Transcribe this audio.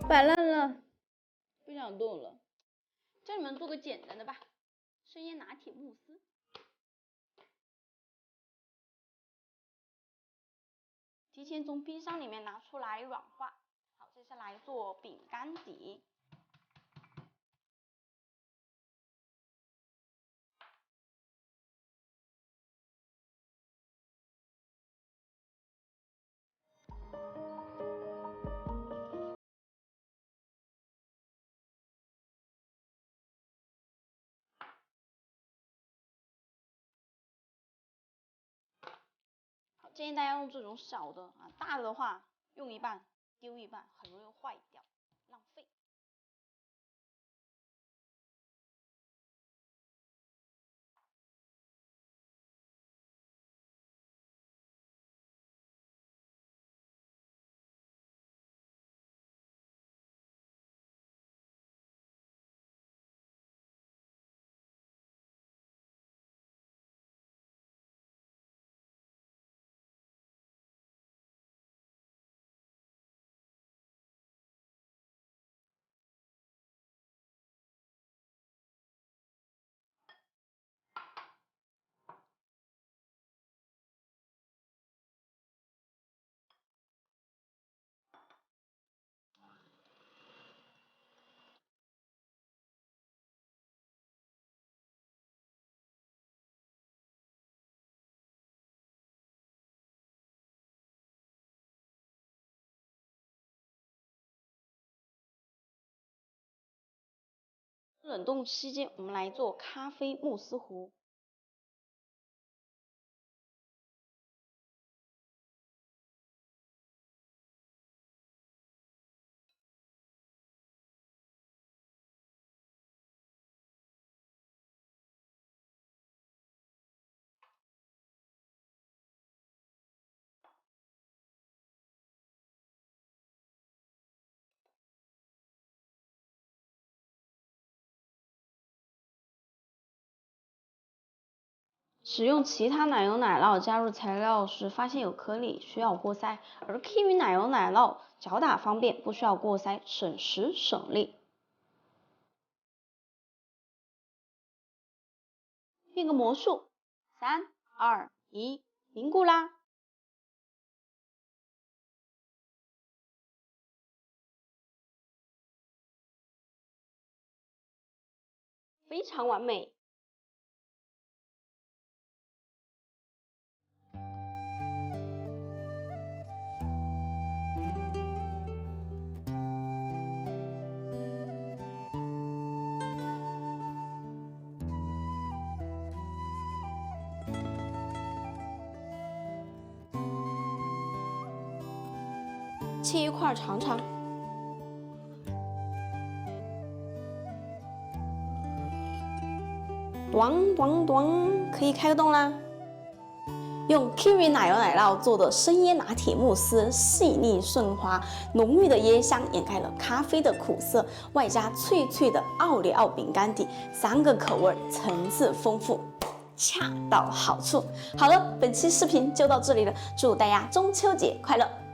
摆烂了，不想动了。教你们做个简单的吧，生椰拿铁慕斯。提前从冰箱里面拿出来软化。好，接下来做饼干底。好，建议大家用这种小的啊，大的话用一半丢一半，很容易坏掉，浪费。冷冻期间，我们来做咖啡慕斯糊。使用其他奶油奶酪加入材料时发现有颗粒，需要过筛，而 Kiwi 奶油奶酪搅打方便，不需要过筛，省时省力。变个魔术，3、2、1，凝固啦！非常完美。切一块尝尝。咚咚咚，可以开个洞啦！用 Kiwi 奶油奶酪做的生椰拿铁慕斯，细腻顺滑，浓郁的椰香掩盖了咖啡的苦涩，外加脆脆的奥利奥饼干底，3个口味层次丰富，恰到好处。好了，本期视频就到这里了，祝大家中秋节快乐！